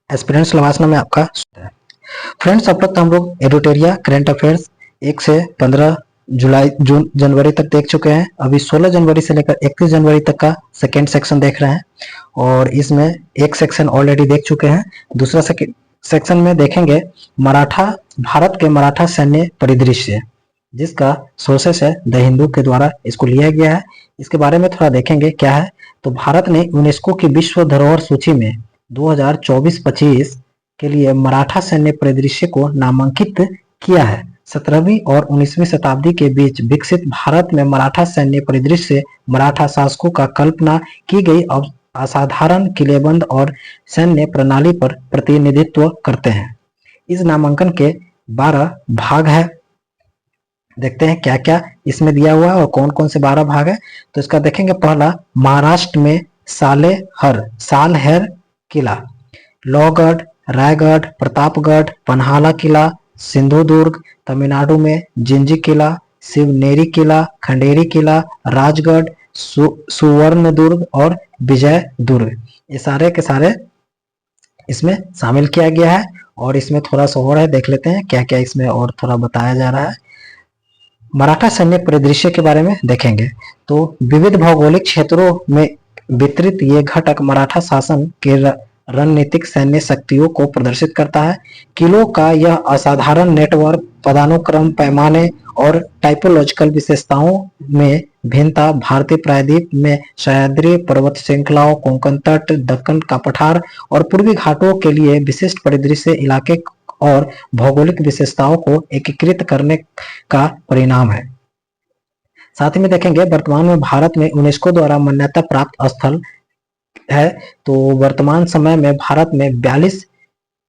Aspirants लवासना में आपका स्वागत है। फ्रेंड्स, अब तक हम लोग एडुटेरिया करंट अफेयर्स 1 से 15 जनवरी तक देख चुके हैं। अभी 16 जनवरी से लेकर 31 जनवरी तक का सेकेंड सेक्शन देख रहे हैं और इसमें एक सेक्शन ऑलरेडी देख चुके हैं। दूसरा सेक्शन में देखेंगे भारत के मराठा सैन्य परिदृश्य, जिसका सोर्सेस है द हिंदू के द्वारा इसको लिया गया है। इसके बारे में थोड़ा देखेंगे क्या है। तो भारत ने यूनेस्को की विश्व धरोहर सूची में 2024-25 के लिए मराठा सैन्य परिदृश्य को नामांकित किया है। 17वीं और 19वीं शताब्दी के बीच विकसित भारत में मराठा सैन्य परिदृश्य मराठा शासकों का कल्पना की गई असाधारण किलेबंद और सैन्य प्रणाली पर प्रतिनिधित्व करते हैं। इस नामांकन के 12 भाग है। देखते हैं क्या क्या इसमें दिया हुआ है और कौन कौन से 12 भाग है। तो इसका देखेंगे। पहला, महाराष्ट्र में सालहेर किला, लोहगढ़, रायगढ़, प्रतापगढ़, पन्हाला किला, सिंधुदुर्ग। तमिलनाडु में जिंजी किला, शिवनेरी किला, खंडेरी किला, राजगढ़, सुवर्णदुर्ग और विजय दुर्ग। ये सारे के सारे इसमें शामिल किया गया है और इसमें थोड़ा सा और है, देख लेते हैं क्या क्या इसमें और थोड़ा बताया जा रहा है। मराठा सैन्य परिदृश्य के बारे में देखेंगे तो विविध भौगोलिक क्षेत्रों में वितरित ये घटक मराठा शासन के रणनीतिक सैन्य शक्तियों को प्रदर्शित करता है। किलों का यह असाधारण नेटवर्क पदानुक्रम, पैमाने और टाइपोलॉजिकल विशेषताओं में भिन्नता भारतीय प्रायद्वीप में सह्याद्री पर्वत श्रृंखलाओं, कोंकण तट, दक्कन का पठार और पूर्वी घाटों के लिए विशिष्ट परिदृश्य इलाके और भौगोलिक विशेषताओं को एकीकृत करने का परिणाम है। साथ ही में देखेंगे वर्तमान में भारत में यूनेस्को द्वारा मान्यता प्राप्त स्थल है। तो वर्तमान समय में भारत में 42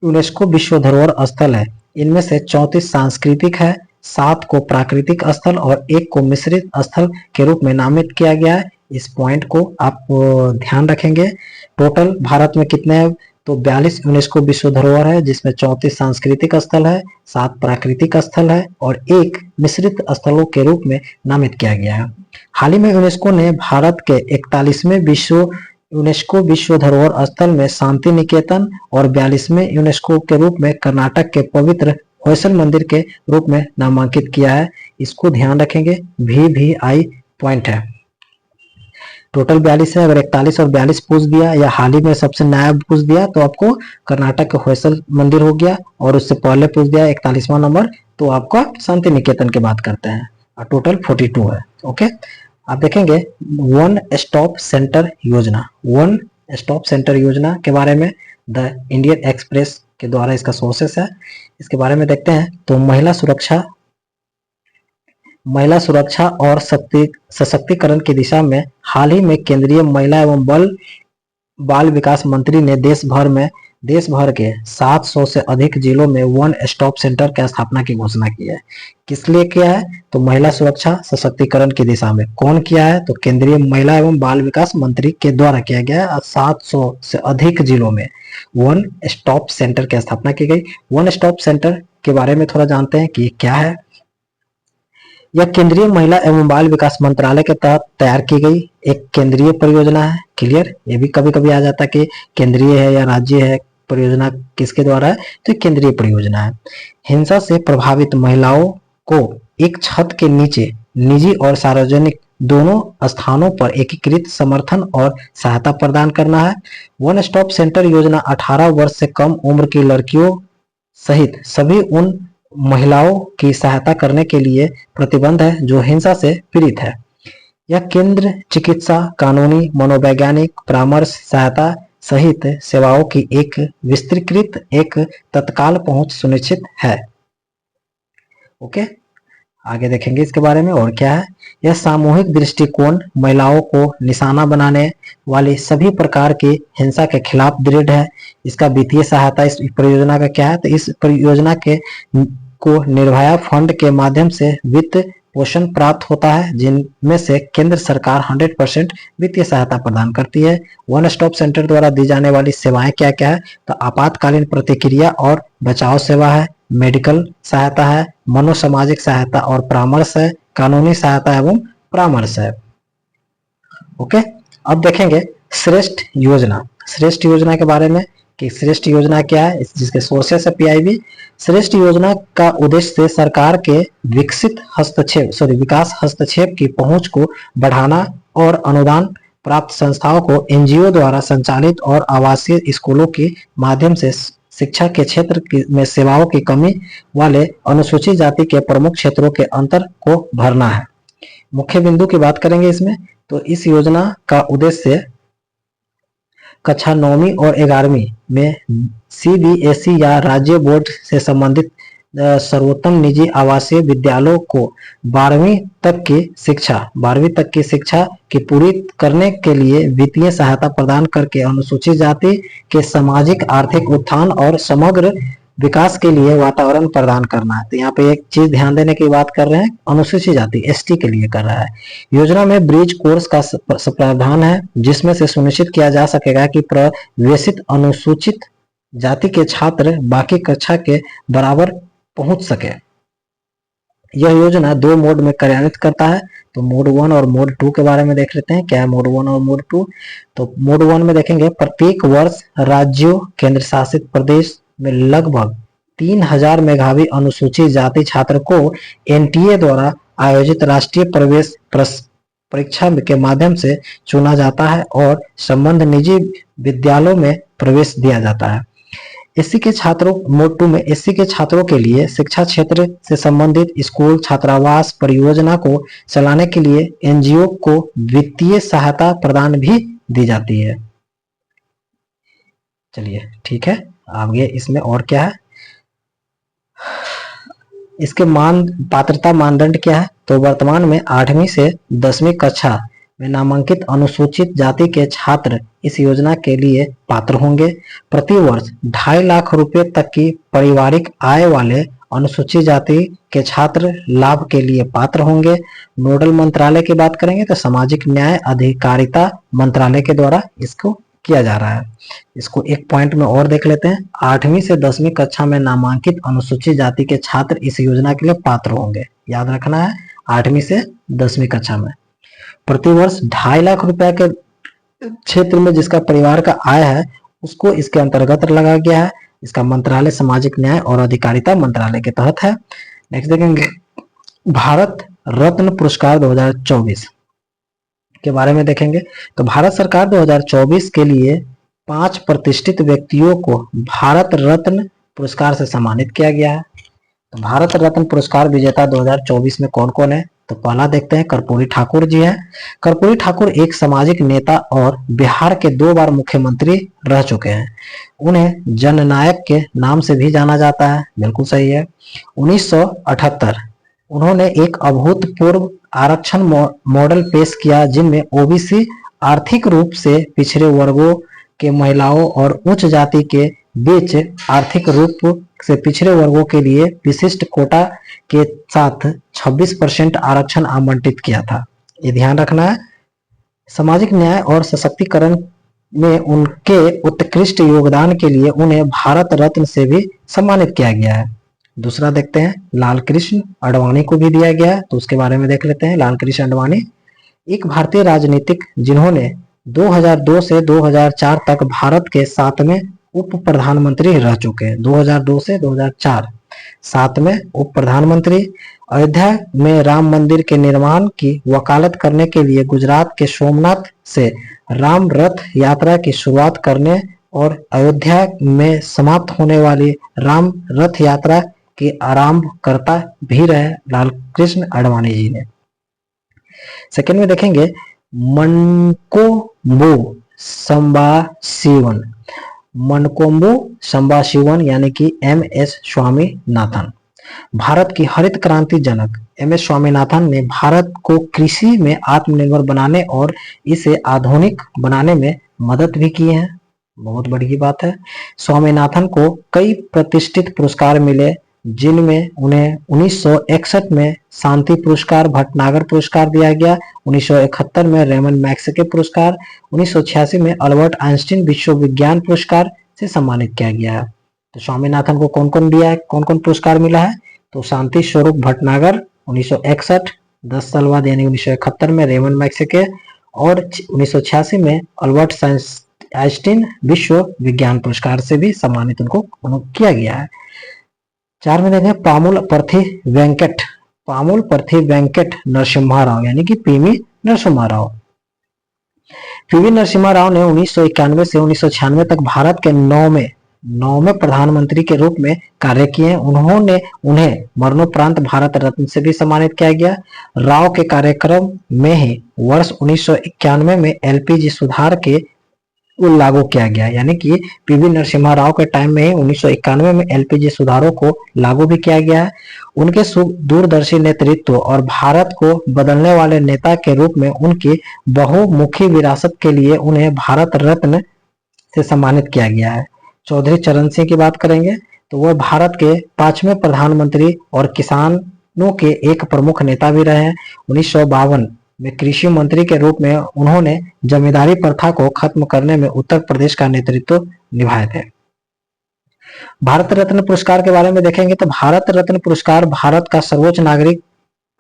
यूनेस्को विश्व धरोहर स्थल है। इनमें से 34 सांस्कृतिक है, 7 को प्राकृतिक स्थल और 1 को मिश्रित स्थल के रूप में नामित किया गया है। इस पॉइंट को आप ध्यान रखेंगे। टोटल भारत में कितने हैं तो 42 यूनेस्को विश्व धरोहर है, जिसमें 34 सांस्कृतिक स्थल है, 7 प्राकृतिक स्थल है और 1 मिश्रित स्थलों के रूप में नामित किया गया है। हाल ही में यूनेस्को ने भारत के 41वें यूनेस्को विश्व धरोहर स्थल में शांति निकेतन और 42वें यूनेस्को के रूप में कर्नाटक के पवित्र होयसल मंदिर के रूप में नामांकित किया है। इसको ध्यान रखेंगे, VVI पॉइंट है। टोटल 42 है। अगर 41 और 42 पूछ दिया या हाल ही में सबसे नया पूछ दिया तो आपको कर्नाटक के होयसल मंदिर हो गया, और उससे पहले पूछ दिया 41वां नंबर तो आपका शांति निकेतन की बात करते हैं। और टोटल 42 है। ओके, आप देखेंगे वन स्टॉप सेंटर योजना। वन स्टॉप सेंटर योजना के बारे में द इंडियन एक्सप्रेस के द्वारा इसका सोर्सेस है। इसके बारे में देखते हैं तो महिला सुरक्षा और सशक्तिकरण की दिशा में हाल ही में केंद्रीय महिला एवं बाल विकास मंत्री ने देश भर के 700 से अधिक जिलों में वन स्टॉप सेंटर की स्थापना की घोषणा की है। किस लिए किया है तो महिला सुरक्षा सशक्तिकरण की दिशा में। कौन किया है तो केंद्रीय महिला एवं बाल विकास मंत्री के द्वारा किया गया है। 700 से अधिक जिलों में वन स्टॉप सेंटर की स्थापना की गई। वन स्टॉप सेंटर के बारे में थोड़ा जानते हैं कि क्या है। यह केंद्रीय महिला एवं बाल विकास मंत्रालय के तहत तैयार की गई एक केंद्रीय परियोजना है। क्लियर, ये भी कभी कभी आ जाता है कि केंद्रीय है या राज्य है, परियोजना किसके द्वारा है तो केंद्रीय परियोजना है। हिंसा से प्रभावित महिलाओं को एक छत के नीचे निजी और सार्वजनिक दोनों स्थानों पर एकीकृत समर्थन और सहायता प्रदान करना है। वन स्टॉप सेंटर योजना 18 वर्ष से कम उम्र की लड़कियों सहित सभी उन महिलाओं की सहायता करने के लिए प्रतिबद्ध है जो हिंसा से पीड़ित है। यह केंद्र चिकित्सा, कानूनी, मनोवैज्ञानिक परामर्श, सहायता सहित सेवाओं की एक विस्तृत एक तत्काल पहुंच सुनिश्चित है। ओके, आगे देखेंगे इसके बारे में और क्या है। यह सामूहिक दृष्टिकोण महिलाओं को निशाना बनाने वाली सभी प्रकार की हिंसा के खिलाफ दृढ़ है। इसका वित्तीय सहायता इस परियोजना का क्या है तो इस परियोजना को निर्भया फंड के माध्यम से वित्त पोषण प्राप्त होता है, जिनमें से केंद्र सरकार 100% वित्तीय सहायता प्रदान करती है। वन स्टॉप सेंटर द्वारा दी जाने वाली सेवाएं क्या क्या है तो आपातकालीन प्रतिक्रिया और बचाव सेवा है, मेडिकल सहायता है, मनोसामाजिक सहायता और परामर्श है, कानूनी सहायता एवं परामर्श है। ओके, अब देखेंगे श्रेष्ठ योजना के बारे में कि श्रेष्ठ योजना क्या है, जिसके सोर्सेस है पीआईबी। श्रेष्ठ योजना का उद्देश्य सरकार के विकास हस्तक्षेप की पहुंच को बढ़ाना और अनुदान प्राप्त संस्थाओं को एनजीओ द्वारा संचालित और आवासीय स्कूलों के माध्यम से शिक्षा के क्षेत्र में सेवाओं की कमी वाले अनुसूचित जाति के प्रमुख क्षेत्रों के अंतर को भरना है। मुख्य बिंदु की बात करेंगे इसमें, तो इस योजना का उद्देश्य कक्षा 9वीं और 11वीं में सीबीएसई या राज्य बोर्ड से संबंधित सर्वोत्तम निजी आवासीय विद्यालयों को 12वीं तक की शिक्षा की पूरी करने के लिए वित्तीय सहायता प्रदान करके अनुसूचित जाति के सामाजिक आर्थिक उत्थान और समग्र विकास के लिए वातावरण प्रदान करना है। तो यहाँ पे एक चीज ध्यान देने की बात कर रहे हैं, अनुसूचित जाति एसटी के लिए कर रहा है। योजना में ब्रिज कोर्स का प्रावधान है, जिसमें से सुनिश्चित किया जा सकेगा कि प्रवेशित अनुसूचित जाति के छात्र बाकी कक्षा के बराबर पहुंच सके। यह योजना 2 मोड में कार्यान्वित करता है। तो मोड 1 और मोड 2 के बारे में देख लेते हैं, क्या है मोड 1 और मोड 2। तो मोड 1 में देखेंगे, प्रत्येक वर्ष राज्यों केंद्र शासित प्रदेश में लगभग 3000 मेधावी अनुसूचित जाति छात्र को एनटीए द्वारा आयोजित राष्ट्रीय प्रवेश परीक्षा के माध्यम से चुना जाता है और संबद्ध निजी विद्यालयों में प्रवेश दिया जाता है। एससी के छात्रों, मोड 2 में एससी के छात्रों के लिए शिक्षा क्षेत्र से संबंधित स्कूल छात्रावास परियोजना को चलाने के लिए एनजीओ को वित्तीय सहायता प्रदान भी दी जाती है। चलिए ठीक है, आगे इसमें और क्या है, इसके पात्रता मानदंड क्या है। तो वर्तमान में 8वीं से 10वीं कक्षा में नामांकित अनुसूचित जाति के छात्र इस योजना के लिए पात्र होंगे। प्रति वर्ष 2.5 लाख रुपए तक की पारिवारिक आय वाले अनुसूचित जाति के छात्र लाभ के लिए पात्र होंगे। नोडल मंत्रालय की बात करेंगे तो सामाजिक न्याय अधिकारिता मंत्रालय के द्वारा इसको किया जा रहा है। इसको एक पॉइंट में और देख लेते हैं, 8वीं से 10वीं कक्षा में नामांकित अनुसूचित जाति के छात्र इस योजना के लिए पात्र होंगे। याद रखना है, 8वीं से 10वीं कक्षा में प्रति वर्ष 2.5 लाख रुपए के क्षेत्र में जिसका परिवार का आय है उसको इसके अंतर्गत लगाया गया है। इसका मंत्रालय सामाजिक न्याय और अधिकारिता मंत्रालय के तहत है। नेक्स्ट देखेंगे, भारत रत्न पुरस्कार 2024 के बारे में देखेंगे। तो भारत सरकार 2024 के लिए 5 प्रतिष्ठित व्यक्तियों को भारत रत्न पुरस्कार से सम्मानित किया गया है। तो भारत रत्न पुरस्कार विजेता 2024 में कौन कौन है, तो पहला देखते हैं, कर्पूरी ठाकुर जी हैं। कर्पूरी ठाकुर एक सामाजिक नेता और बिहार के 2 बार मुख्यमंत्री रह चुके हैं। उन्हें जननायक के नाम से भी जाना जाता है, बिल्कुल सही है। 1978 उन्होंने एक अभूतपूर्व आरक्षण मॉडल पेश किया, जिनमें ओबीसी आर्थिक रूप से पिछड़े वर्गों के महिलाओं और उच्च जाति के बीच आर्थिक रूप से पिछड़े वर्गों के लिए विशिष्ट कोटा के साथ 26% आरक्षण आवंटित किया था। ये ध्यान रखना है। सामाजिक न्याय और सशक्तिकरण में उनके उत्कृष्ट योगदान के लिए उन्हें भारत रत्न से भी सम्मानित किया गया है। दूसरा देखते हैं, लाल कृष्ण आडवाणी को भी दिया गया है, तो उसके बारे में देख लेते हैं। लाल कृष्ण आडवाणी एक भारतीय राजनीतिक जिन्होंने 2002 से 2004 तक भारत के 7वें उप प्रधानमंत्री रह चुके हैं। 2002 से 2004 7वें उप प्रधानमंत्री। अयोध्या में राम मंदिर के निर्माण की वकालत करने के लिए गुजरात के सोमनाथ से राम रथ यात्रा की शुरुआत करने और अयोध्या में समाप्त होने वाली राम रथ यात्रा के आरंभकर्ता भी रहे लाल कृष्ण आडवाणी जी ने। सेकंड में देखेंगे, मनकोम्बु संबाशिवन। मनकोम्बु संबाशिवन यानी कि MS स्वामीनाथन। भारत की हरित क्रांति जनक MS स्वामीनाथन ने भारत को कृषि में आत्मनिर्भर बनाने और इसे आधुनिक बनाने में मदद भी की है, बहुत बड़ी बात है। स्वामीनाथन को कई प्रतिष्ठित पुरस्कार मिले, जिनमें उन्हें 1961 में शांति पुरस्कार, भटनागर पुरस्कार दिया गया, 1971 में रेमन मैग्सेसे पुरस्कार, 1986 में अल्बर्ट आइंस्टीन विश्व विज्ञान पुरस्कार से सम्मानित किया गया है। तो स्वामीनाथन को कौन कौन दिया है, कौन कौन पुरस्कार मिला है, तो शांति स्वरूप भटनागर 1961, 10 साल बाद यानी 1971 में रेमन मैग्सेसे और 1986 में अल्बर्ट आइंस्टीन विश्व विज्ञान पुरस्कार से भी सम्मानित उनको किया गया है। 4 में देखें पामुल पर्थी वेंकट नरसिम्हा राव यानी कि पीवी नरसिम्हा राव। पीवी नरसिम्हा राव ने 1991 से 1996 तक भारत के नौवें प्रधानमंत्री के रूप में कार्य किए। उन्हें मरणोपरांत भारत रत्न से भी सम्मानित किया गया। राव के कार्यक्रम में ही वर्ष 1991 में एलपीजी सुधार के लागू किया गया, यानी कि पीवी नरसिम्हा राव के टाइम में 1991 में एलपीजी सुधारों को लागू भी किया गया है। उनके दूरदर्शी नेतृत्व और भारत को बदलने वाले नेता के रूप में उनकी बहुमुखी विरासत के लिए उन्हें भारत रत्न से सम्मानित किया गया है। चौधरी चरण सिंह की बात करेंगे तो वह भारत के 5वें प्रधानमंत्री और किसानों के एक प्रमुख नेता भी रहे हैं। 1952 में कृषि मंत्री के रूप में उन्होंने जमींदारी प्रथा को खत्म करने में उत्तर प्रदेश का नेतृत्व निभाए थे। भारत रत्न पुरस्कार के बारे में देखेंगे तो भारत रत्न पुरस्कार भारत का सर्वोच्च नागरिक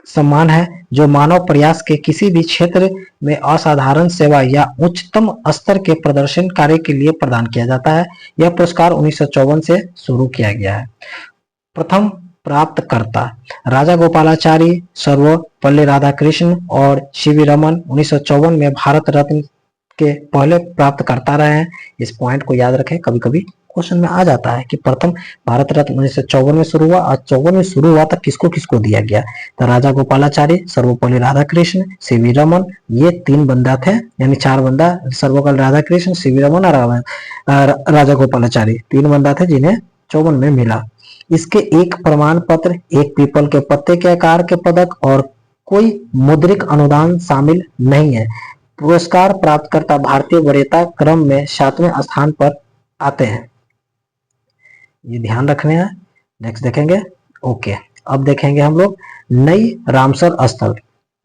सम्मान है जो मानव प्रयास के किसी भी क्षेत्र में असाधारण सेवा या उच्चतम स्तर के प्रदर्शन कार्य के लिए प्रदान किया जाता है। यह पुरस्कार 1954 से शुरू किया गया है। प्रथम प्राप्तकर्ता राजा गोपालाचारी, सर्वपल्ली राधाकृष्ण और सीवी रमन 1954 में भारत रत्न के पहले प्राप्तकर्ता रहे हैं। इस पॉइंट को याद रखें, कभी कभी क्वेश्चन में आ जाता है कि प्रथम भारत रत्न 1954 में शुरू हुआ और 54 में शुरू हुआ तो किसको किसको दिया गया। तो राजा गोपालाचारी, सर्वपल्ली राधाकृष्ण, सीवी रमन, ये 3 बंदा थे, यानी 4 बंदा, सर्वपल्ली राधाकृष्ण, सीवी रमन और राजा गोपालाचारी 3 बंदा थे जिन्हें 54 में मिला। इसके एक प्रमाण पत्र, एक पीपल के पत्ते के आकार के पदक और कोई मुद्रिक अनुदान शामिल नहीं है। पुरस्कार प्राप्तकर्ता भारतीय वरीयता क्रम में 7वें स्थान पर आते हैं, ये ध्यान रखने हैं। नेक्स्ट देखेंगे। ओके, अब देखेंगे हम लोग नई रामसर स्थल।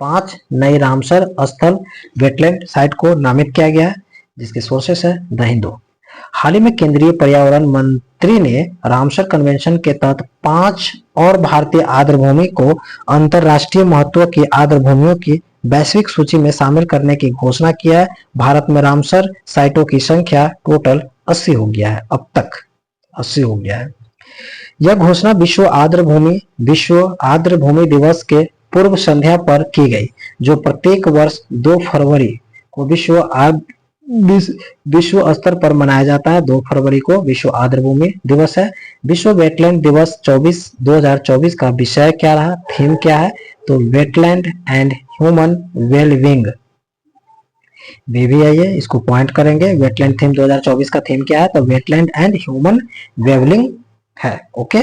5 नई रामसर स्थल वेटलैंड साइट को नामित किया गया है जिसके सोर्सेस है द हिंदू। हाल ही में केंद्रीय पर्यावरण मंत्री ने रामसर कन्वेंशन के तहत 5 और भारतीय आर्द्रभूमि को अंतरराष्ट्रीय महत्व की आर्द्रभूमियों की वैश्विक सूची में शामिल करने की घोषणा किया है। भारत में रामसर साइटों की संख्या टोटल 80 हो गया है, अब तक 80 हो गया है। यह घोषणा विश्व आर्द्रभूमि दिवस के पूर्व संध्या पर की गई, जो प्रत्येक वर्ष 2 फरवरी को विश्व स्तर पर मनाया जाता है। 2 फरवरी को विश्व आर्द्रभूमि दिवस है। विश्व वेटलैंड दिवस 2024 का विषय क्या रहा, थीम क्या है, तो वेटलैंड एंड ह्यूमन वेलबींग। आइए इसको पॉइंट करेंगे। वेटलैंड थीम 2024 का थीम क्या है, तो वेटलैंड एंड ह्यूमन वेलबींग है। ओके,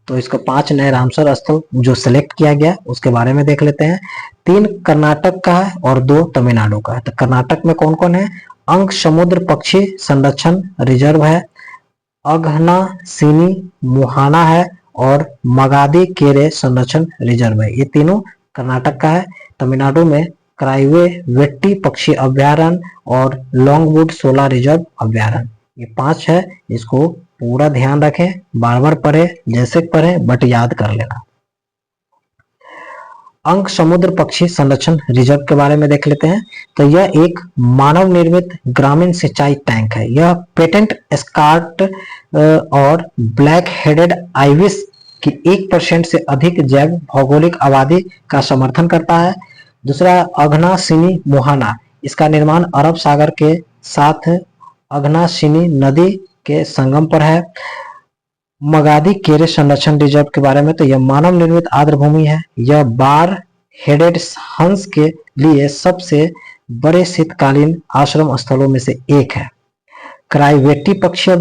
तो इसको 5 नए रामसर स्थल जो सिलेक्ट किया गया उसके बारे में देख लेते हैं। 3 कर्नाटक का है और 2 तमिलनाडु का है। तो कर्नाटक में कौन कौन है, अंक समुद्र पक्षी संरक्षण रिजर्व है, अघनासिनी मुहाना है और मगादी केरे संरक्षण रिजर्व है। ये तीनों कर्नाटक का है। तमिलनाडु में क्राइवेवेट्टी पक्षी अभ्यारण्य और लॉन्गवुड सोला रिजर्व अभ्यारण्य, ये 5 है। इसको पूरा ध्यान रखें, बार बार पढ़े जैसे पढ़े बट याद कर लेना। अंक समुद्र पक्षी संरक्षण रिजर्व के बारे में देख लेते हैं। तो यह एक मानव निर्मित ग्रामीण सिंचाई टैंक है। यह पेटेंट स्कार्ट और ब्लैक हेडेड आइविस की 1% से अधिक जैव भौगोलिक आबादी का समर्थन करता है। दूसरा अघनासिनी मुहाना, इसका निर्माण अरब सागर के साथ अघनासिनी नदी के संगम पर है। मगादी केरे संरक्षण रिजर्व के बारे में, तो यह मानव निर्मित आर्द्रभूमि है। यह बार हेडेड हंस के लिए सबसे बड़े शीतकालीन आश्रम स्थलों में से एक है। क्राइवेट्टी पक्षी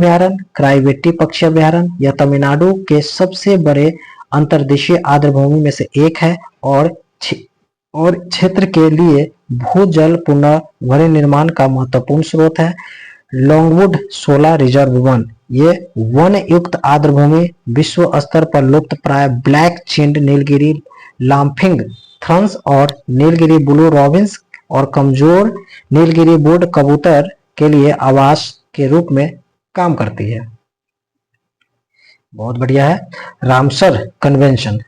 अभ्यारण्य यह तमिलनाडु के सबसे बड़े अंतर्देशीय आर्द्रभूमि में से एक है और क्षेत्र के लिए भूजल पुनर्भरण निर्माण का महत्वपूर्ण स्रोत है। लॉन्गवुड सोला रिजर्व 1, ये वन युक्त आर्द्रभूमि विश्व स्तर पर लुप्त प्राय ब्लैक चिंड नीलगिरी लाफिंग थ्रंस और नीलगिरी ब्लू रॉबिन्स और कमजोर नीलगिरी बोर्ड कबूतर के लिए आवास के रूप में काम करती है। बहुत बढ़िया है। रामसर कन्वेंशन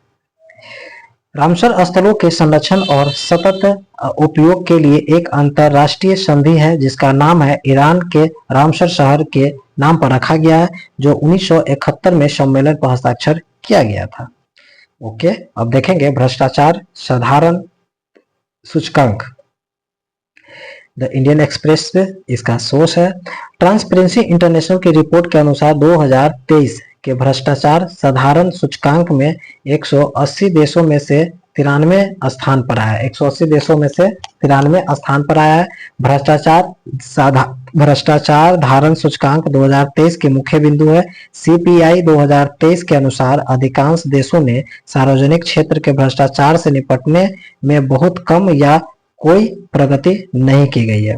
रामसर स्थलों के संरक्षण और सतत उपयोग के लिए एक अंतरराष्ट्रीय संधि है जिसका नाम है ईरान के रामसर शहर के नाम पर रखा गया है, जो 1971 में सम्मेलन पर हस्ताक्षर किया गया था। ओके, अब देखेंगे भ्रष्टाचार साधारण सूचकांक। द इंडियन एक्सप्रेस पे इसका सोर्स है। ट्रांसपेरेंसी इंटरनेशनल की रिपोर्ट के अनुसार 2023 के भ्रष्टाचार साधारण सूचकांक में 180 देशों में से 93 स्थान पर आया है। 180 देशों में से 93 स्थान पर आया है। भ्रष्टाचार धारण सूचकांक 2023 के मुख्य बिंदु है। सीपीआई 2023 के अनुसार अधिकांश देशों ने सार्वजनिक क्षेत्र के भ्रष्टाचार से निपटने में बहुत कम या कोई प्रगति नहीं की गई है।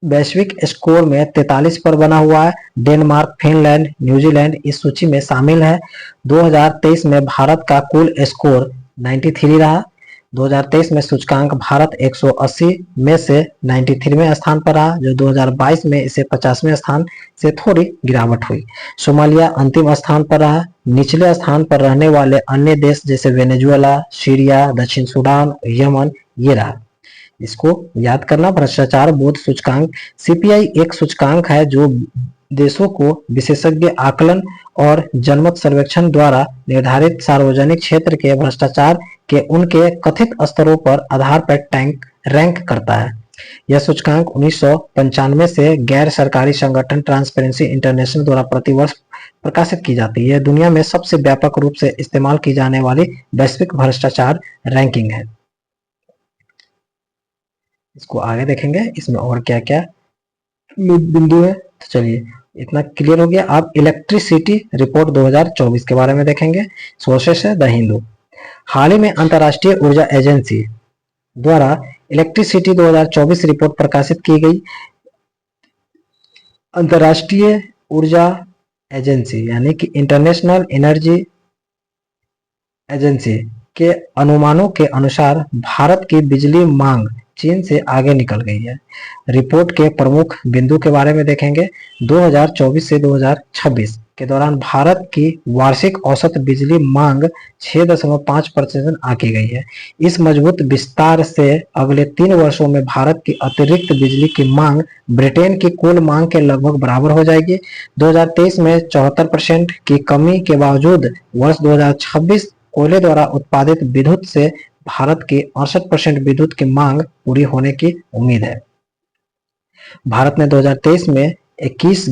वैश्विक स्कोर में 43 पर बना हुआ है। डेनमार्क, फिनलैंड, न्यूजीलैंड इस सूची में शामिल है। 2023 में भारत का कुल स्कोर 93 रहा। 2023 में सूचकांक भारत 180 में से 93वें स्थान पर रहा, जो 2022 में इसे 50वें स्थान से थोड़ी गिरावट हुई। सोमालिया अंतिम स्थान पर रहा। निचले स्थान पर रहने वाले अन्य देश जैसे वेनेजुएला, सीरिया, दक्षिण सूडान, यमन ये रहा। इसको याद करना। भ्रष्टाचार बोध सूचकांक सीपीआई एक सूचकांक है जो देशों को विशेषज्ञ आकलन और जनमत सर्वेक्षण द्वारा निर्धारित सार्वजनिक क्षेत्र के भ्रष्टाचार के उनके कथित स्तरों पर आधार पर रैंक करता है। यह सूचकांक 1995 से गैर सरकारी संगठन ट्रांसपेरेंसी इंटरनेशनल द्वारा प्रतिवर्ष प्रकाशित की जाती है। दुनिया में सबसे व्यापक रूप से इस्तेमाल की जाने वाली वैश्विक भ्रष्टाचार रैंकिंग है। इसको आगे देखेंगे, इसमें और क्या क्या बिंदु है। तो चलिए इतना क्लियर हो गया। आप इलेक्ट्रिसिटी रिपोर्ट 2024 के बारे में देखेंगे। सोर्सेस है द हिंदू। हाल ही में अंतर्राष्ट्रीय ऊर्जा एजेंसी द्वारा इलेक्ट्रिसिटी 2024 रिपोर्ट प्रकाशित की गई। अंतर्राष्ट्रीय ऊर्जा एजेंसी यानी कि इंटरनेशनल एनर्जी एजेंसी के अनुमानों के अनुसार भारत की बिजली मांग चीन से आगे निकल गई है। रिपोर्ट के प्रमुख बिंदु के बारे में देखेंगे। 2024 से 2026 के दौरान भारत की वार्षिक औसत बिजली मांग 6.5% आंकी गई है। इस मजबूत विस्तार से अगले 3 वर्षों में भारत की अतिरिक्त बिजली की मांग ब्रिटेन की कुल मांग के लगभग बराबर हो जाएगी। 2023 में 74% की कमी के बावजूद वर्ष 2026 कोयले द्वारा उत्पादित विद्युत से भारत की 68% विद्युत की मांग पूरी होने की उम्मीद है। भारत ने 2023 में 21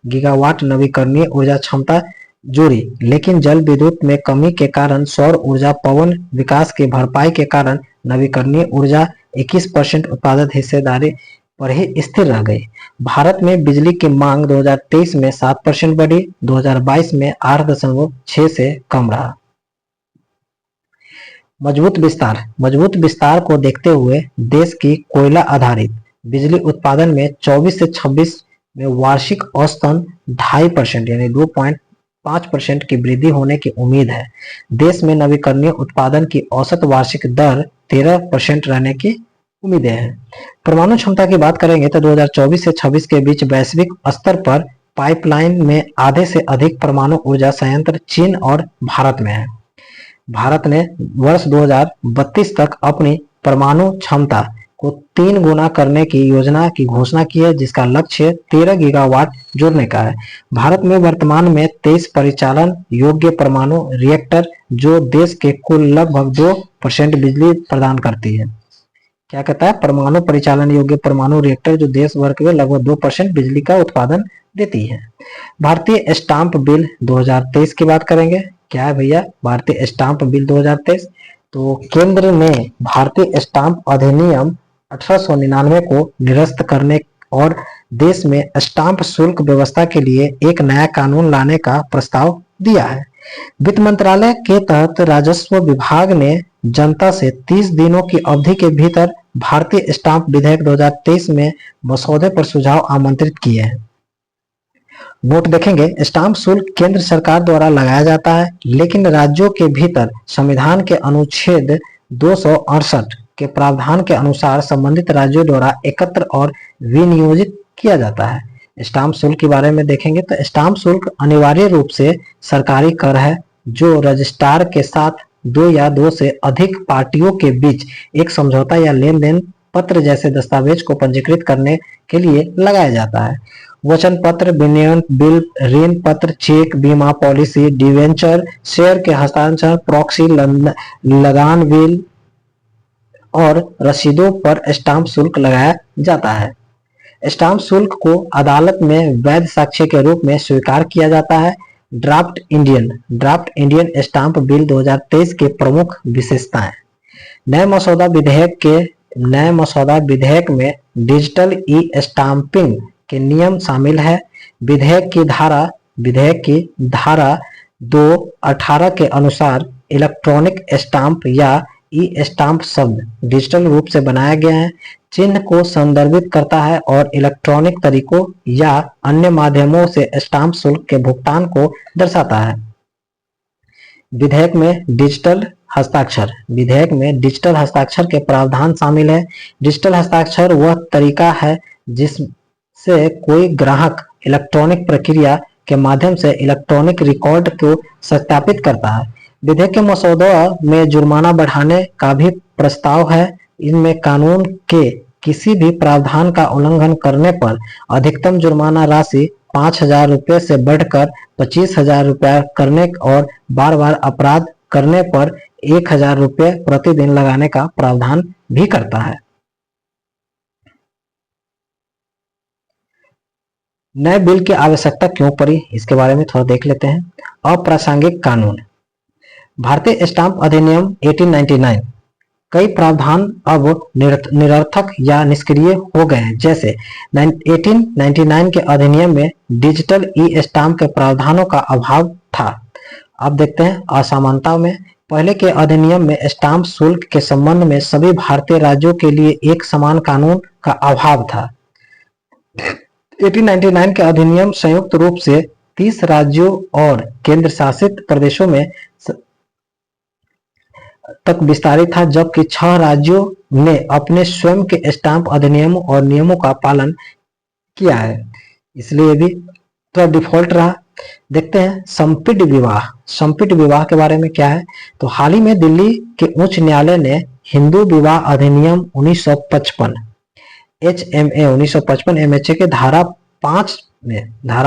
गीगावाट नवीकरणीय ऊर्जा क्षमता जोड़ी, लेकिन जल विद्युत में कमी के कारण सौर ऊर्जा पवन विकास की भरपाई के कारण नवीकरणीय ऊर्जा 21% उत्पादन हिस्सेदारी पर ही स्थिर रह गई। भारत में बिजली की मांग 2023 में 7% बढ़ी, 2022 में 8.6 से कम रहा। मजबूत विस्तार को देखते हुए देश की कोयला आधारित बिजली उत्पादन में 24 से 26 में वार्षिक औसतन 2.5% यानी 2.5% की वृद्धि होने की उम्मीद है। देश में नवीकरणीय उत्पादन की औसत वार्षिक दर 13% रहने की उम्मीदें हैं। परमाणु क्षमता की बात करेंगे तो 2024 से 26 के बीच वैश्विक स्तर पर पाइपलाइन में आधे से अधिक परमाणु ऊर्जा संयंत्र चीन और भारत में है। भारत ने वर्ष 2032 तक अपनी परमाणु क्षमता को 3 गुना करने की योजना की घोषणा की है, जिसका लक्ष्य 13 गीगावाट जोड़ने का है। भारत में वर्तमान में 23 परिचालन योग्य परमाणु रिएक्टर जो देश के कुल लगभग 2% बिजली प्रदान करती है। क्या कहता है? परमाणु परिचालन योग्य परमाणु रिएक्टर जो देश भर के लगभग 2% बिजली का उत्पादन देती है। भारतीय स्टाम्प बिल 2023 की बात करेंगे। क्या है भैया भारतीय स्टाम्प बिल 2023? तो केंद्र ने भारतीय स्टाम्प अधिनियम 1899 को निरस्त करने और देश में स्टाम्प शुल्क व्यवस्था के लिए एक नया कानून लाने का प्रस्ताव दिया है। वित्त मंत्रालय के तहत राजस्व विभाग ने जनता से 30 दिनों की अवधि के भीतर भारतीय स्टाम्प विधेयक 2023 में मसौदे पर सुझाव आमंत्रित किए हैं। नोट देखेंगे, स्टाम्प शुल्क केंद्र सरकार द्वारा लगाया जाता है, लेकिन राज्यों के भीतर संविधान के अनुच्छेद 268 के प्रावधान के अनुसार संबंधित राज्यों द्वारा एकत्र और विनियोजित किया जाता है। स्टाम्प शुल्क के बारे में देखेंगे तो स्टाम्प शुल्क अनिवार्य रूप से सरकारी कर है जो रजिस्ट्रार के साथ दो या दो से अधिक पार्टियों के बीच एक समझौता या लेन देन पत्र जैसे दस्तावेज को पंजीकृत करने के लिए लगाया जाता है। वचन पत्र, विनियम बिल, ऋण पत्र, चेक, बीमा पॉलिसी, डिवेंचर, शेयर के हस्तांतरण, प्रॉक्सी, लगान बिल और रसीदों पर स्टाम्प शुल्क लगाया जाता है। स्टाम्प शुल्क को अदालत में वैध साक्ष्य के रूप में स्वीकार किया जाता है। ड्राफ्ट इंडियन स्टाम्प बिल 2023 के प्रमुख विशेषताएं। नए मसौदा विधेयक में डिजिटल ई स्टाम्पिंग के नियम शामिल है। विधेयक की धारा 218 के अनुसार इलेक्ट्रॉनिक स्टाम्प या ई स्टाम्प शब्द डिजिटल रूप से बनाया गया है, चिन्ह को संदर्भित करता है और इलेक्ट्रॉनिक तरीकों या अन्य माध्यमों से स्टाम्प शुल्क के भुगतान को दर्शाता है। विधेयक में डिजिटल हस्ताक्षर के प्रावधान शामिल है। डिजिटल हस्ताक्षर वह तरीका है जिससे कोई ग्राहक इलेक्ट्रॉनिक प्रक्रिया के माध्यम से इलेक्ट्रॉनिक रिकॉर्ड को सत्यापित करता है। विधेयक के मसौदा में जुर्माना बढ़ाने का भी प्रस्ताव है। इनमें कानून के किसी भी प्रावधान का उल्लंघन करने पर अधिकतम जुर्माना राशि 5,000 रुपये से बढ़कर 25,000 रुपये करने और बार-बार अपराध करने पर 1,000 रुपये प्रतिदिन लगाने का प्रावधान भी करता है। नए बिल की आवश्यकता क्यों पड़ी, इसके बारे में थोड़ा देख लेते हैं। अप्रासंगिक कानून। भारतीय स्टाम्प अधिनियम 1899 कई प्रावधान अब निरर्थक या निष्क्रिय हो गए हैं। जैसे 1899 के अधिनियम में डिजिटल ई स्टाम्प के प्रावधानों का अभाव था। अब देखते हैं असमानता में। पहले के अधिनियम में स्टाम्प शुल्क के संबंध में सभी भारतीय राज्यों के लिए एक समान कानून का अभाव था। 1899 के अधिनियम संयुक्त रूप से 30 राज्यों और केंद्र शासित प्रदेशों में तक विस्तारित था, जबकि 6 राज्यों ने अपने स्वयं के स्टाम्प अधिनियमों और नियमों का पालन किया है, इसलिए भी तो डिफॉल्ट रहा। देखते हैं संपिट विवाह के बारे में क्या है। तो हाल ही में दिल्ली के उच्च न्यायालय ने हिंदू विवाह अधिनियम 1955 HMA 1955 MHA के धारा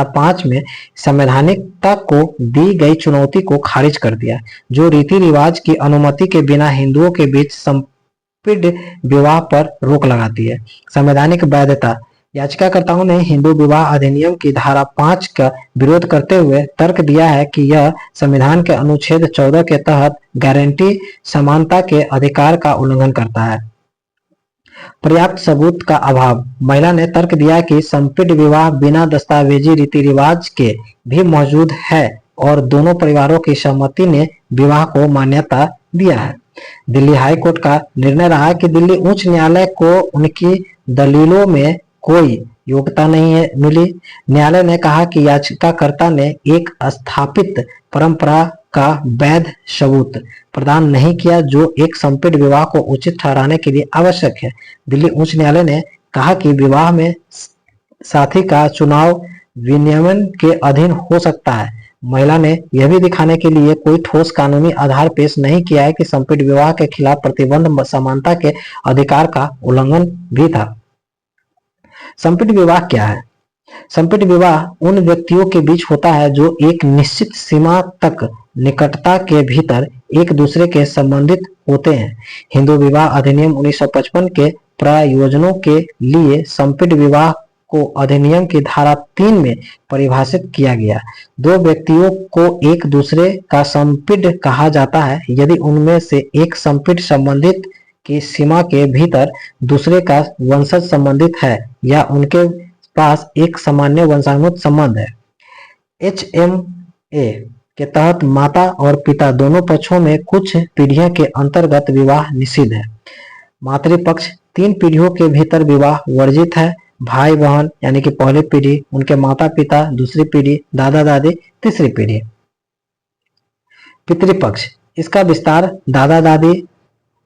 5 में संवैधानिकता को दी गई चुनौती को खारिज कर दिया, जो रीति रिवाज की अनुमति के बिना हिंदुओं के बीच संपिट विवाह पर रोक लगाती है। संवैधानिक वैधता। याचिकाकर्ताओं ने हिंदू विवाह अधिनियम की धारा 5 का विरोध करते हुए तर्क दिया है कि यह संविधान के अनुच्छेद 14 के तहत गारंटी समानता के अधिकार का उल्लंघन करता है। पर्याप्त सबूत का अभाव। महिला ने तर्क दिया कि संपिट विवाह बिना दस्तावेजी रीति रिवाज के भी मौजूद है और दोनों परिवारों की सहमति ने विवाह को मान्यता दिया है। दिल्ली हाई कोर्ट का निर्णय रहा कि दिल्ली उच्च न्यायालय को उनकी दलीलों में कोई योग्यता नहीं मिली। न्यायालय ने कहा कि याचिकाकर्ता ने एक स्थापित परंपरा का वैध सबूत प्रदान नहीं किया, जो एक संपिट विवाह को उचित ठहराने के लिए आवश्यक है। दिल्ली उच्च न्यायालय ने कहा कि विवाह में साथी का चुनाव विनियमन के अधीन हो सकता है। महिला ने यह भी दिखाने के लिए कोई ठोस कानूनी आधार पेश नहीं किया है कि संपिट विवाह के खिलाफ प्रतिबंध समानता के अधिकार का उल्लंघन भी था। संपिट विवाह क्या है? संपिट विवाह उन व्यक्तियों के बीच होता है जो एक निश्चित सीमा तक निकटता के भीतर एक दूसरे के संबंधित होते हैं। हिंदू विवाह अधिनियम 1955 के प्रयोजनों के लिए संपिट विवाह को अधिनियम की धारा 3 में परिभाषित किया गया। दो व्यक्तियों को एक दूसरे का संपिट कहा जाता है यदि उनमें से एक संपिट संबंधित की सीमा के भीतर दूसरे का वंशज संबंधित है या उनके पास एक सामान्य वंशानुगत संबंध है। HMA के तहत माता और पिता दोनों पक्षों में कुछ पीढ़ियों के अंतर्गत विवाह निषिद्ध है। मातृपक्ष 3 पीढ़ियों के भीतर विवाह वर्जित है। भाई बहन यानी कि पहली पीढ़ी, उनके माता पिता दूसरी पीढ़ी, दादा दादी तीसरी पीढ़ी। पितृपक्ष, इसका विस्तार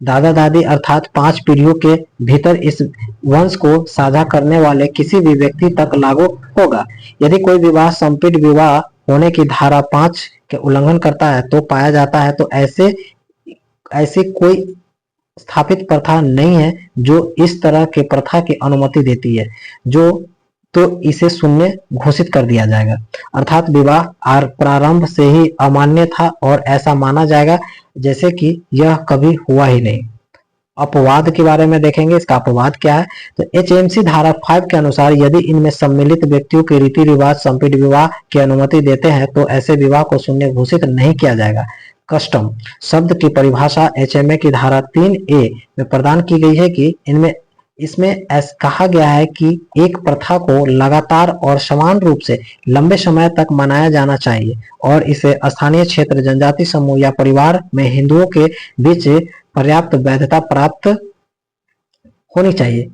दादा दादी अर्थात 5 पीढ़ियों के भीतर इस वंश को साझा करने वाले किसी भी व्यक्ति तक लागू होगा। यदि कोई विवाह संपिट विवाह होने की धारा 5 के उल्लंघन करता है तो पाया जाता है तो ऐसे ऐसी कोई स्थापित प्रथा नहीं है जो इस तरह के प्रथा की अनुमति देती है, जो तो इसे शून्य घोषित कर दिया जाएगा। अर्थात विवाह प्रारंभ से ही अमान्य था और ऐसा माना जाएगा जैसे कि यह कभी हुआ ही नहीं। अपवाद के बारे में देखेंगे, इसका अपवाद क्या है। तो एचएमसी धारा 5 के अनुसार यदि इनमें सम्मिलित व्यक्तियों के रीति रिवाज संपीड़ विवाह की अनुमति देते हैं तो ऐसे विवाह को शून्य घोषित नहीं किया जाएगा। कस्टम शब्द की परिभाषा एचएमए की धारा 3A में प्रदान की गई है कि इसमें कहा गया है कि एक प्रथा को लगातार और समान रूप से लंबे समय तक मनाया जाना चाहिए और इसे स्थानीय क्षेत्र, जनजाति समूह या परिवार में हिंदुओं के बीच पर्याप्त वैधता प्राप्त होनी चाहिए,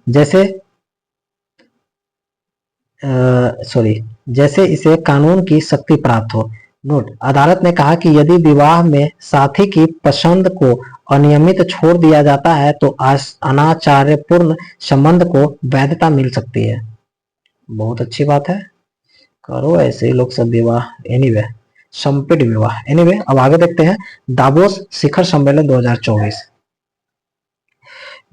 जैसे इसे कानून की शक्ति प्राप्त हो। नोट, अदालत ने कहा कि यदि विवाह में साथी की पसंद को अनियमित छोड़ दिया जाता है तो अनाचारपूर्ण संबंध को वैधता मिल सकती है। बहुत अच्छी बात है, करो ऐसे लोग सब विवाह। एनीवे, संपीड़ विवाह। एनीवे, अब आगे देखते हैं दावोस शिखर सम्मेलन 2024।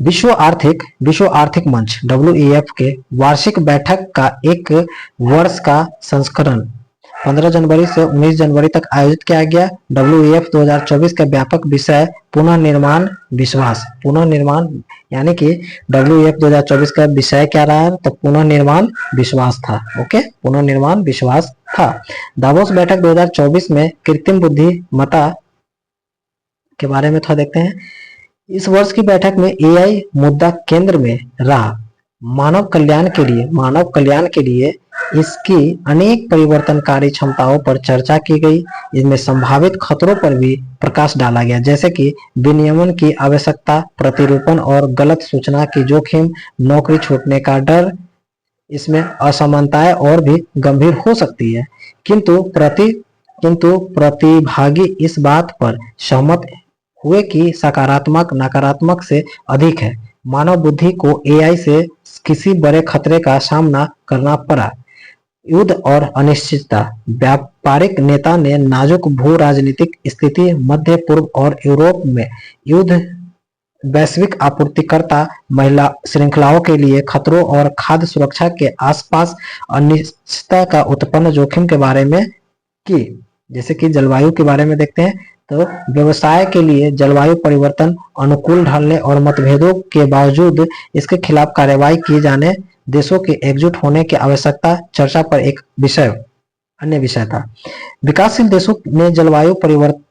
विश्व आर्थिक मंच WEF के वार्षिक बैठक का एक वर्ष का संस्करण 15 जनवरी से 19 जनवरी तक आयोजित किया गया। WEF 2024 का व्यापक विषय पुनर्निर्माण विश्वास। पुनर्निर्माण यानी कि WEF 2024 का विषय क्या रहा है, तो पुनर्निर्माण विश्वास था। ओके, पुनर्निर्माण विश्वास था। दावोस बैठक 2024 में कृत्रिम बुद्धिमत्ता के बारे में थोड़ा देखते हैं। इस वर्ष की बैठक में AI मुद्दा केंद्र में रहा। मानव कल्याण के लिए इसकी अनेक परिवर्तनकारी क्षमताओं पर चर्चा की गई। इसमें संभावित खतरों पर भी प्रकाश डाला गया, जैसे कि विनियमन की आवश्यकता, प्रतिरूपण और गलत सूचना की जोखिम, नौकरी छूटने का डर। इसमें असमानताएं और भी गंभीर हो सकती है, किंतु प्रतिभागी इस बात पर सहमत हुए कि सकारात्मक नकारात्मक से अधिक है। मानव बुद्धि को AI से किसी बड़े खतरे का सामना करना पड़ा। युद्ध और अनिश्चितता। व्यापारिक नेता ने नाजुक भू राजनीतिक स्थिति, मध्य पूर्व और यूरोप में युद्ध, वैश्विक आपूर्तिकर्ता महिला श्रृंखलाओं के लिए खतरों और खाद्य सुरक्षा के आसपास अनिश्चितता का उत्पन्न जोखिम के बारे में की। जैसे कि जलवायु के बारे में देखते हैं, तो व्यवसाय के लिए जलवायु परिवर्तन, अनुकूल ढलने और मतभेदों के बावजूद इसके खिलाफ कार्रवाई किए जाने, देशों के एकजुट होने की आवश्यकता चर्चा पर एक अन्य विषय था। विकासशील देशों ने जलवायु परिवर्तन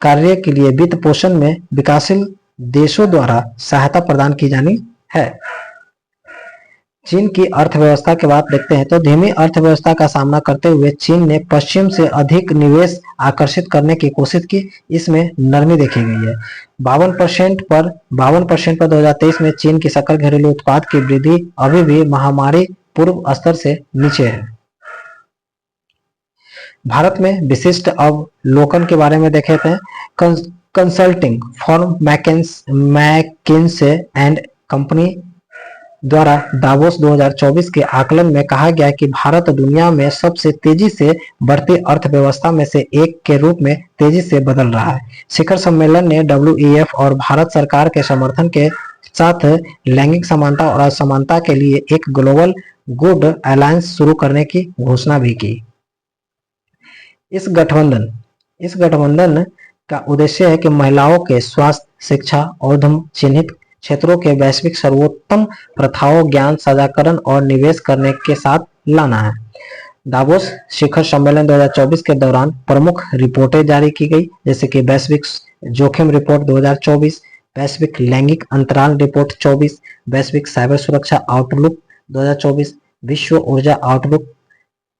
कार्य के लिए वित्त पोषण में विकासशील देशों द्वारा सहायता प्रदान की जानी है। चीन की अर्थव्यवस्था के बाद देखते हैं, तो धीमी अर्थव्यवस्था का सामना करते हुए चीन ने पश्चिम से अधिक निवेश आकर्षित करने की कोशिश की। इसमें नरमी देखी गई है। 52% पर 2023 में चीन की सकल घरेलू उत्पाद की वृद्धि अभी भी महामारी पूर्व स्तर से नीचे है। भारत में विशिष्ट अवलोकन के बारे में देखे थे। Consulting firm McKinsey and company द्वारा दावोस 2024 के आकलन में कहा गया कि भारत दुनिया में सबसे तेजी से बढ़ती अर्थव्यवस्था में से एक के रूप में तेजी से बदल रहा है। शिखर सम्मेलन ने WEF और भारत सरकार के समर्थन के साथ लैंगिक समानता और असमानता के लिए एक ग्लोबल गुड अलायंस शुरू करने की घोषणा भी की। इस गठबंधन का उद्देश्य है कि महिलाओं के स्वास्थ्य, शिक्षा और चिन्हित क्षेत्रों के वैश्विक सर्वोत्तम प्रथाओं, ज्ञान साझाकरण और निवेश करने के साथ लाना है। दावोस शिखर सम्मेलन 2024 के दौरान प्रमुख रिपोर्टें जारी की गई, जैसे कि वैश्विक जोखिम रिपोर्ट 2024, वैश्विक लैंगिक अंतराल रिपोर्ट 24, वैश्विक साइबर सुरक्षा आउटलुक 2024, विश्व ऊर्जा आउटलुक,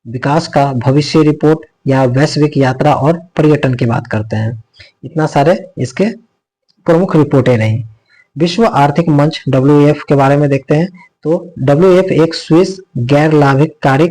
विकास का भविष्य रिपोर्ट या वैश्विक यात्रा और पर्यटन की बात करते हैं। इतना सारे इसके प्रमुख रिपोर्टें रही। विश्व आर्थिक मंच WEF के बारे में देखते हैं, तो WEF एक स्विस गैर लाभकारी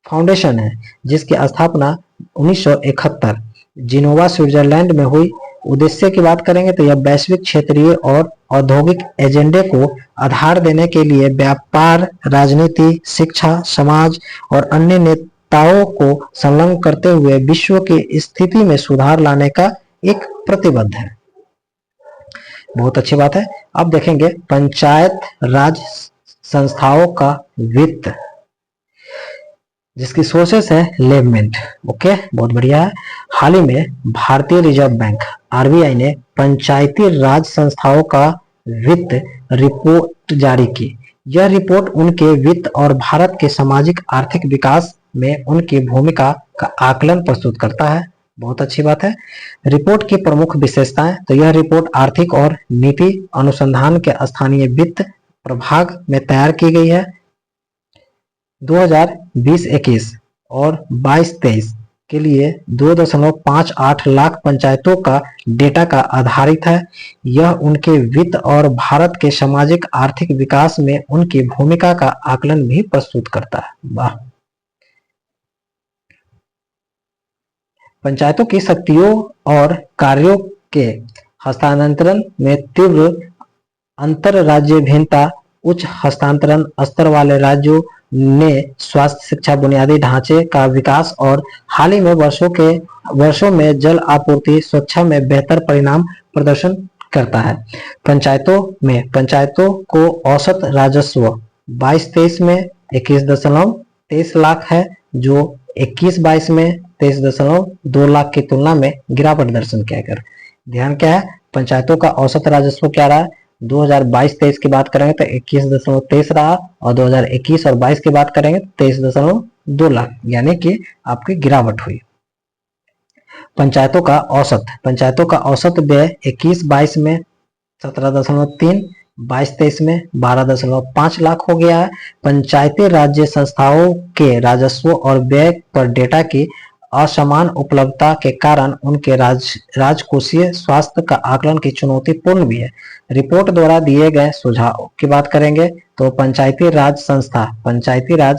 फाउंडेशन है जिसकी स्थापना 1971 जिनोवा स्विट्जरलैंड में हुई। उद्देश्य की बात करेंगे तो यह वैश्विक, क्षेत्रीय और औद्योगिक एजेंडे को आधार देने के लिए व्यापार, राजनीति, शिक्षा, समाज और अन्य नेताओं को संलग्न करते हुए विश्व की स्थिति में सुधार लाने का एक प्रतिबद्ध है। बहुत अच्छी बात है। अब देखेंगे पंचायत राज संस्थाओं का वित्त, जिसकी सोर्सेस है लेवमेंट। ओके, बहुत बढ़िया है। हाल ही में भारतीय रिजर्व बैंक आरबीआई ने पंचायती राज संस्थाओं का वित्त रिपोर्ट जारी की। यह रिपोर्ट उनके वित्त और भारत के सामाजिक आर्थिक विकास में उनकी भूमिका का आकलन प्रस्तुत करता है। बहुत अच्छी बात है। रिपोर्ट की प्रमुख विशेषताएं, तो यह रिपोर्ट आर्थिक और नीति अनुसंधान के स्थानीय वित्त प्रभाग में तैयार की गई है। 2020-21 और 22-23 के लिए 2.58 लाख पंचायतों का डेटा का आधारित है। यह उनके वित्त और भारत के सामाजिक आर्थिक विकास में उनकी भूमिका का आकलन भी प्रस्तुत करता है। वाह। पंचायतों की शक्तियों और कार्यों के हस्तांतरण में तीव्र अंतरराज्यीय भिन्नता, उच्च हस्तांतरण स्तर वाले राज्यों ने स्वास्थ्य, शिक्षा, बुनियादी ढांचे का विकास और हाल ही में वर्षों में जल आपूर्ति सुरक्षा में बेहतर परिणाम प्रदर्शन करता है। पंचायतों को औसत राजस्व 22-23 में 21.23 लाख है, जो 21-22 में 23.2 लाख की तुलना में गिरावट दर्शन किया गया। ध्यान क्या है, पंचायतों का औसत राजस्व क्या रहा है, 2022-23 की बात करेंगे तो 21.23 रहा, और 2021 और 22 की बात करेंगे तो 23.2 लाख, यानी कि आपकी गिरावट हुई। पंचायतों का औसत व्यय 21-22 में 17.3, 22-23 में 12.5 लाख हो गया है। पंचायती राज्य संस्थाओं के राजस्व और व्यय पर डेटा की असमान उपलब्धता के कारण उनके राजकोषीय स्वास्थ्य का आकलन की चुनौतीपूर्ण भी है। रिपोर्ट द्वारा दिए गए सुझाव की बात करेंगे तो पंचायती राज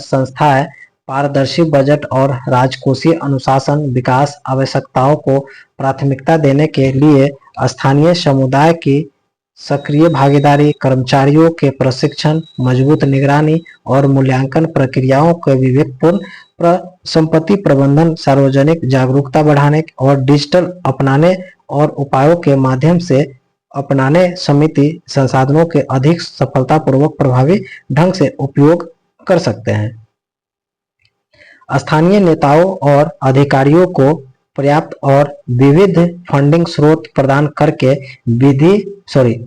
संस्थाएं पारदर्शी बजट और राजकोषीय अनुशासन, विकास आवश्यकताओं को प्राथमिकता देने के लिए स्थानीय समुदाय की सक्रिय भागीदारी, कर्मचारियों के प्रशिक्षण, मजबूत निगरानी और मूल्यांकन प्रक्रियाओं के विवेकपूर्ण संपत्ति प्रबंधन, सार्वजनिक जागरूकता बढ़ाने और डिजिटल अपनाने और उपायों के माध्यम से अपनाने समिति संसाधनों के अधिक सफलतापूर्वक प्रभावी ढंग से उपयोग कर सकते हैं। स्थानीय नेताओं और अधिकारियों को पर्याप्त और विविध फंडिंग स्रोत प्रदान करके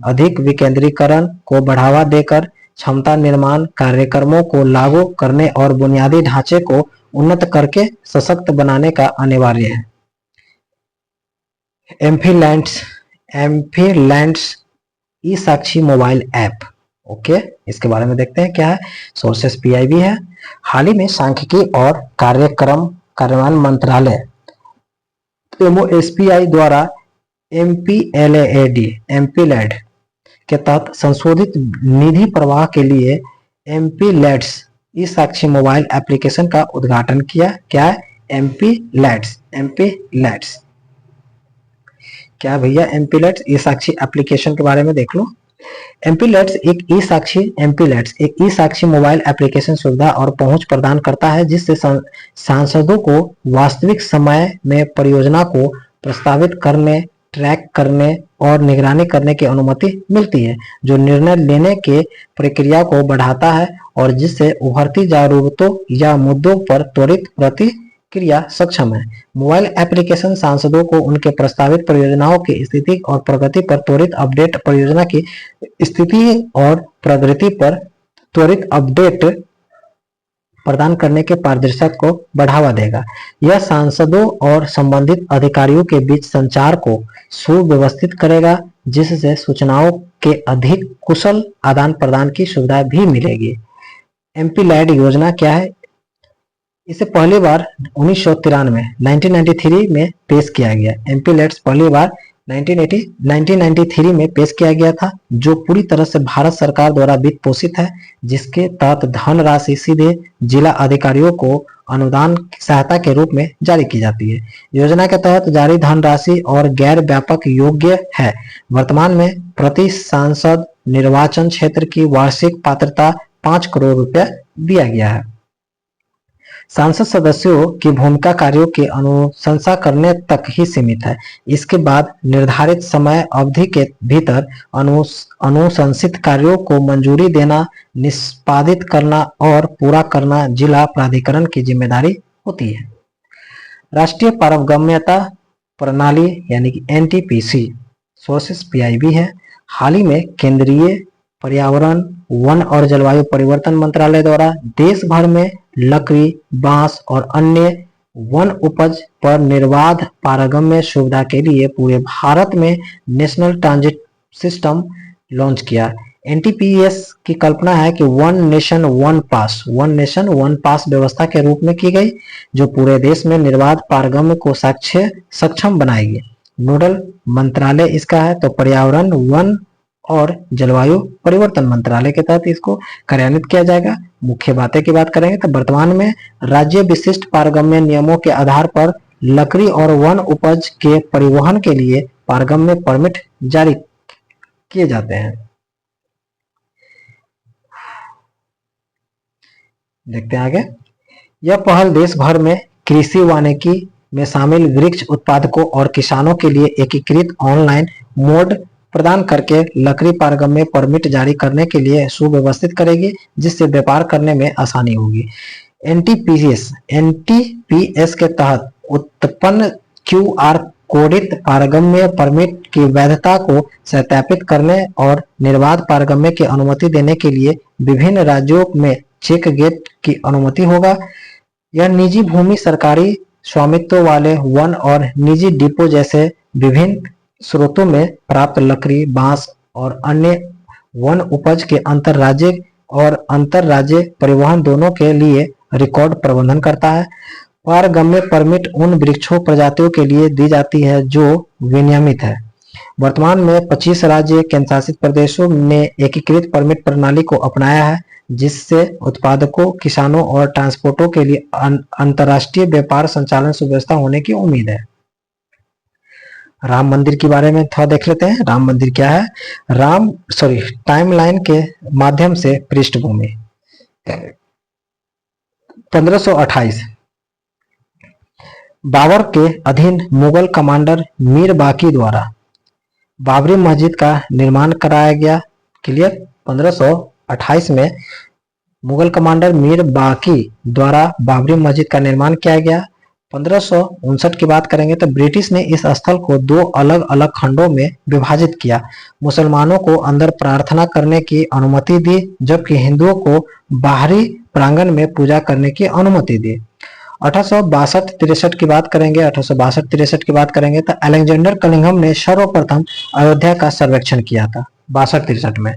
अधिक विकेंद्रीकरण को बढ़ावा देकर क्षमता निर्माण कार्यक्रमों को लागू करने और बुनियादी ढांचे को उन्नत करके सशक्त बनाने का अनिवार्य है। एमपी लैंड्स ई साक्षी मोबाइल ऐप। ओके, इसके बारे में देखते हैं क्या है। सोर्सेस पीआईबी है। हाल ही में सांख्यिकी और कार्यान्वयन मंत्रालय एमओएसपीआई द्वारा एमपीलैड के तहत संशोधित निधि प्रवाह के लिए एमपीलैड्स ई साक्षी मोबाइल एप्लीकेशन का उद्घाटन किया। क्या है एमपीलैड्स क्या भैया, एमपीलैड्स ई साक्षी एप्लीकेशन के बारे में देख लो। एमपीलैड्स एक ई साक्षी मोबाइल एप्लीकेशन सुविधा और पहुंच प्रदान करता है, जिससे सांसदों को वास्तविक समय में परियोजना को प्रस्तावित करने, ट्रैक करने और निगरानी करने की अनुमति मिलती है, जो निर्णय लेने के प्रक्रिया को बढ़ाता है और जिससे उभरती जरूरतों या मुद्दों पर त्वरित प्रतिक्रिया सक्षम है। मोबाइल एप्लीकेशन सांसदों को उनके प्रस्तावित परियोजनाओं की स्थिति और प्रगति पर त्वरित अपडेट, परियोजना की स्थिति और प्रगति पर त्वरित अपडेट प्रदान करने के पारदर्शिता को बढ़ावा देगा। यह सांसदों और संबंधित अधिकारियों के बीच संचार को सुव्यवस्थित करेगा, जिससे सूचनाओं के अधिक कुशल आदान प्रदान की सुविधा भी मिलेगी। एमपीलैड योजना क्या है? इसे पहली बार 1993 में पेश किया गया। एमपीलैड्स पहली बार 1993 में पेश किया गया था, जो पूरी तरह से भारत सरकार द्वारा वित्त पोषित है, जिसके तहत धनराशि सीधे जिला अधिकारियों को अनुदान सहायता के रूप में जारी की जाती है। योजना के तहत जारी धनराशि और गैर व्यापक योग्य है। वर्तमान में प्रति सांसद निर्वाचन क्षेत्र की वार्षिक पात्रता 5 करोड़ रुपया दिया गया है। सांसद सदस्यों की भूमिका कार्यों की अनुशंसा करने तक ही सीमित है। इसके बाद निर्धारित समय अवधि के भीतर अनुशंसित कार्यों को मंजूरी देना, निष्पादित करना और पूरा करना जिला प्राधिकरण की जिम्मेदारी होती है। राष्ट्रीय पारगम्यता प्रणाली यानी कि एनटीपीसी सोर्सेस पीआईबी है। हाल ही में केंद्रीय पर्यावरण, वन और जलवायु परिवर्तन मंत्रालय द्वारा देश भर में लकड़ी, बांस और अन्य वन उपज पर निर्बाध पारगम्य सुविधा के लिए पूरे भारत में नेशनल ट्रांजिट सिस्टम लॉन्च किया। एनटीपीएस की कल्पना है कि वन नेशन वन पास व्यवस्था के रूप में की गई, जो पूरे देश में निर्बाध पारगम्य को सक्षम बनाएगी। नोडल मंत्रालय इसका है तो पर्यावरण, वन और जलवायु परिवर्तन मंत्रालय के तहत इसको कार्यान्वित किया जाएगा। मुख्य बातें की बात करेंगे तो वर्तमान में राज्य विशिष्ट पारगम्य नियमों के आधार पर लकड़ी और वन उपज के परिवहन के लिए पारगम्य परमिट जारी किए जाते हैं। देखते हैं आगे। यह पहल देश भर में कृषि वानिकी में शामिल वृक्ष उत्पादकों और किसानों के लिए एकीकृत ऑनलाइन मोड प्रदान करके लकड़ी पारगम्य परमिट जारी करने के लिए सुव्यवस्थित करेगी, जिससे व्यापार करने में आसानी होगी। एनटीपीएस के तहत उत्पन्न क्यूआर कोडित पारगम्य परमिट की वैधता को सत्यापित करने और निर्बाध पारगम्य की अनुमति देने के लिए विभिन्न राज्यों में चेक गेट की अनुमति होगा। यह निजी भूमि, सरकारी स्वामित्व वाले वन और निजी डिपो जैसे विभिन्न स्रोतों में प्राप्त लकड़ी, बांस और अन्य वन उपज के अंतर-राज्य परिवहन दोनों के लिए रिकॉर्ड प्रबंधन करता है। पारगम्य परमिट उन वृक्षों प्रजातियों के लिए दी जाती है जो विनियमित है। वर्तमान में 25 राज्य केंद्रशासित प्रदेशों ने एकीकृत परमिट प्रणाली को अपनाया है, जिससे उत्पादकों, किसानों और ट्रांसपोर्टरों के लिए अंतर्राष्ट्रीय व्यापार संचालन सुव्यवस्था होने की उम्मीद है। राम मंदिर के बारे में थोड़ा देख लेते हैं। राम मंदिर क्या है? टाइमलाइन के माध्यम से पृष्ठभूमि 1528 बाबर के अधीन मुगल कमांडर मीर बाकी द्वारा बाबरी मस्जिद का निर्माण कराया गया। क्लियर। 1528 में मुगल कमांडर मीर बाकी द्वारा बाबरी मस्जिद का निर्माण किया गया। 1559 की बात करेंगे तो ब्रिटिश ने इस स्थल को 2 अलग अलग खंडों में विभाजित किया। मुसलमानों को अंदर प्रार्थना करने की अनुमति दी, जबकि हिंदुओं को बाहरी प्रांगण में पूजा करने की अनुमति दी। 1862-63 की बात करेंगे। 1862-63 की बात करेंगे तो अलेक्जेंडर कनिंघम ने सर्वप्रथम अयोध्या का सर्वेक्षण किया था 62-63 में।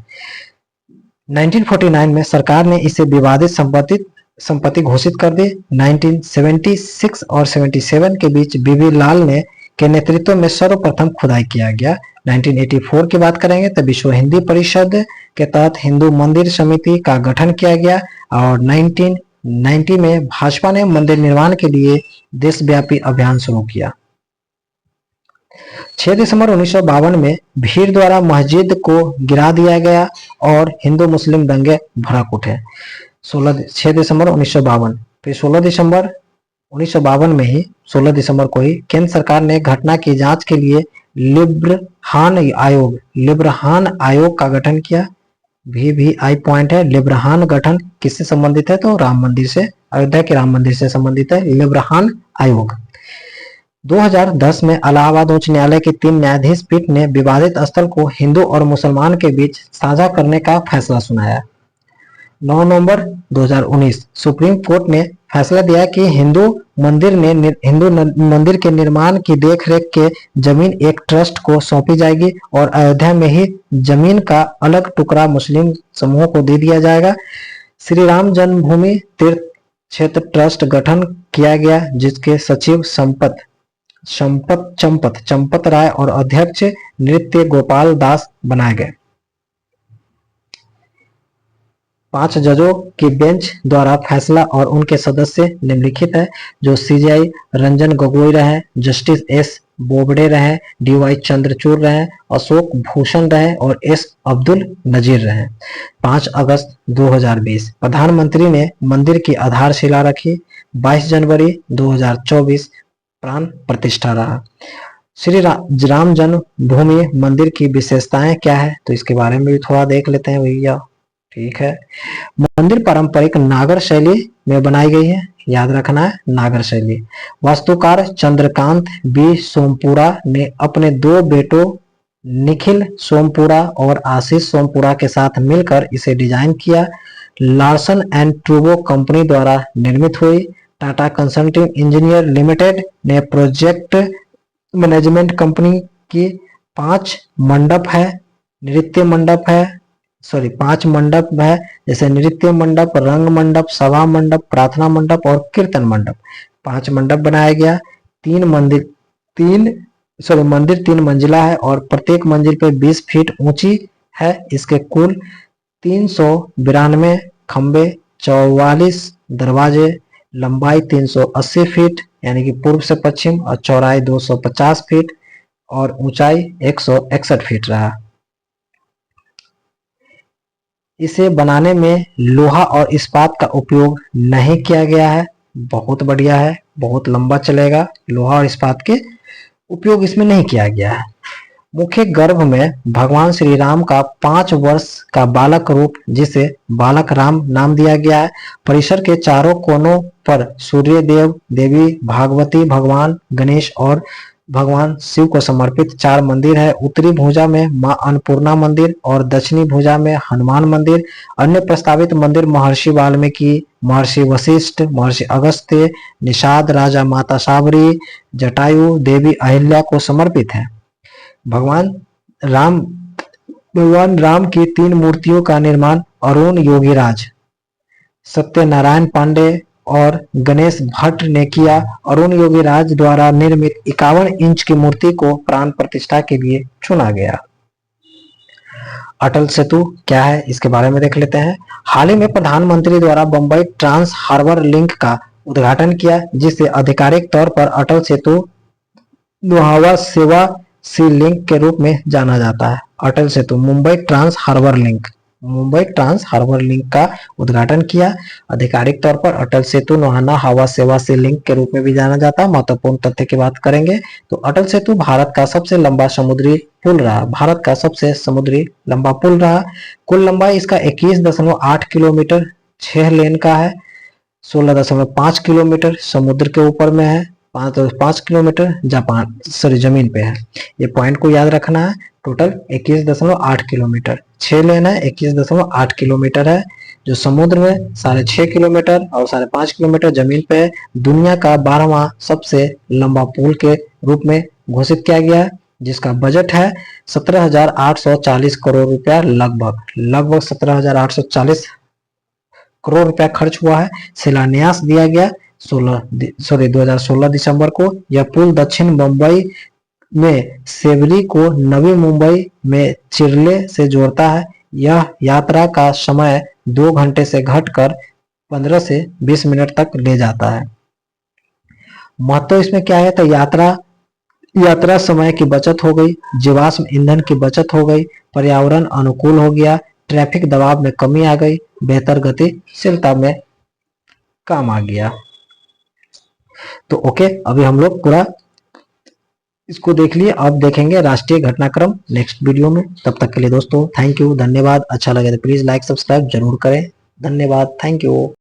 1949 में सरकार ने इसे विवादित संपत्ति घोषित कर दी। 1976 और 77 के बीच बीबी लाल ने के नेतृत्व में सर्वप्रथम खुदाई किया गया। 1984 की बात करेंगे तो विश्व हिंदी परिषद के तहत हिंदू मंदिर समिति का गठन किया गया और 1990 में भाजपा ने मंदिर निर्माण के लिए देशव्यापी अभियान शुरू किया। 6 दिसंबर 1952 में भीड़ द्वारा मस्जिद को गिरा दिया गया और हिंदू मुस्लिम दंगे भड़क उठे। 6 दिसंबर 1952। फिर 16 दिसंबर 1952 में ही 16 दिसंबर को ही केंद्र सरकार ने घटना की जांच के लिए लिब्रहान आयोग का गठन किया। VVI पॉइंट है। लिब्रहान गठन किससे संबंधित है? तो राम मंदिर से, अयोध्या के राम मंदिर से संबंधित है लिब्रहान आयोग। 2010 में इलाहाबाद उच्च न्यायालय की 3 न्यायाधीश पीठ ने विवादित स्थल को हिंदू और मुसलमान के बीच साझा करने का फैसला सुनाया। 9 नवंबर 2019 सुप्रीम कोर्ट ने फैसला दिया कि हिंदू मंदिर के निर्माण की देखरेख के जमीन एक ट्रस्ट को सौंपी जाएगी और अयोध्या में ही जमीन का अलग टुकड़ा मुस्लिम समूहों को दे दिया जाएगा। श्री राम जन्मभूमि तीर्थ क्षेत्र ट्रस्ट गठन किया गया, जिसके सचिव चंपत राय और अध्यक्ष नृत्य गोपाल दास बनाए गए। 5 जजों की बेंच द्वारा फैसला और उनके सदस्य निम्नलिखित है, जो CJI रंजन गोगोई रहे, जस्टिस S बोबडे रहे, DY चंद्रचूड़ रहे, अशोक भूषण रहे और S अब्दुल नजीर रहे। 5 अगस्त 2020 प्रधानमंत्री ने मंदिर की आधारशिला रखी। 22 जनवरी 2024 प्राण प्रतिष्ठा रहा। श्री राम जन्मभूमि मंदिर की विशेषताएं क्या है, तो इसके बारे में भी थोड़ा देख लेते हैं भैया। ठीक है, मंदिर पारंपरिक नागर शैली में बनाई गई है, याद रखना है नागर शैली। वास्तुकार चंद्रकांत बी सोमपुरा ने अपने 2 बेटों निखिल सोमपुरा और आशीष सोमपुरा के साथ मिलकर इसे डिजाइन किया। लार्सन एंड ट्रूबो कंपनी द्वारा निर्मित हुई। टाटा कंसल्टिंग इंजीनियर लिमिटेड ने प्रोजेक्ट मैनेजमेंट कंपनी की 5 मंडप है, नृत्य मंडप है, 5 मंडप है, जैसे नृत्य मंडप, रंग मंडप, सभा मंडप, प्रार्थना मंडप और कीर्तन मंडप। 5 मंडप बनाया गया। मंदिर 3 मंजिला है और प्रत्येक मंजिल पे 20 फीट ऊंची है। इसके कुल 392 खंबे, 44 दरवाजे, लंबाई 380 फीट यानी कि पूर्व से पश्चिम, और चौड़ाई 250 फीट और ऊंचाई 161 फीट रहा। इसे बनाने में लोहा और इस्पात का उपयोग नहीं किया गया है। बहुत बढ़िया है, बहुत लंबा चलेगा। लोहा और इस्पात के उपयोग इसमें नहीं किया गया है। मुख्य गर्भ में भगवान श्री राम का 5 वर्ष का बालक रूप, जिसे बालक राम नाम दिया गया है। परिसर के चारों कोनों पर सूर्य देव, देवी भागवती, भगवान गणेश और भगवान शिव को समर्पित 4 मंदिर है। उत्तरी भुजा में मां अन्नपूर्णा मंदिर और दक्षिणी भुजा में हनुमान मंदिर। अन्य प्रस्तावित मंदिर महर्षि वाल्मीकि, महर्षि वशिष्ठ, महर्षि अगस्त्य, निषाद, राजा माता साबरी, जटायु, देवी अहिल्या को समर्पित है। भगवान राम की 3 मूर्तियों का निर्माण अरुण योगीराज, सत्यनारायण पांडे और गणेश भट्ट ने किया। अरुण योगीराज द्वारा निर्मित 51 इंच की मूर्ति को प्राण प्रतिष्ठा के लिए चुना गया। अटल सेतु क्या है, इसके बारे में देख लेते हैं। हाल ही में प्रधानमंत्री द्वारा बंबई ट्रांस हार्बर लिंक का उद्घाटन किया, जिसे आधिकारिक तौर पर अटल सेतु नुहावा सेवा सी लिंक के रूप में जाना जाता है। Atal Setu Mumbai trans harbour link का उद्घाटन किया। आधिकारिक तौर पर अटल सेतु नुहाना हवा सेवा से लिंक के रूप में भी जाना जाता है। महत्वपूर्ण तथ्य की बात करेंगे तो अटल सेतु भारत का सबसे लंबा समुद्री पुल रहा। कुल लंबाई इसका 21.8 किलोमीटर 6 लेन का है। 16.5 किलोमीटर समुद्र के ऊपर में है। 5 किलोमीटर जमीन पे है। ये पॉइंट को याद रखना है। टोटल 21.8 किलोमीटर, 6 लेन है, 21.8 किलोमीटर है, जो समुद्र में 6.5 किलोमीटर और 5.5 किलोमीटर जमीन पे है। दुनिया का 12वां सबसे लंबा पुल के रूप में घोषित किया गया है, जिसका बजट है 17,840 करोड़ रुपया, लगभग 17,840 करोड़ रुपया खर्च हुआ है। शिलान्यास दिया गया 2016 दिसंबर को। यह पुल दक्षिण मुंबई में सेवरी को नवी मुंबई में चिरले से जोड़ता है। यह यात्रा का समय 2 घंटे से घटकर 15 से 20 मिनट तक ले जाता है। महत्व इसमें क्या है, तो यात्रा समय की बचत हो गई, जीवाश्म ईंधन की बचत हो गई, पर्यावरण अनुकूल हो गया, ट्रैफिक दबाव में कमी आ गई, बेहतर गतिशीलता में काम आ गया। तो ओके, अभी हम लोग पूरा इसको देख लिए। अब देखेंगे राष्ट्रीय घटनाक्रम नेक्स्ट वीडियो में। तब तक के लिए दोस्तों थैंक यू, धन्यवाद। अच्छा लगे तो प्लीज लाइक सब्सक्राइब जरूर करें। धन्यवाद, थैंक यू।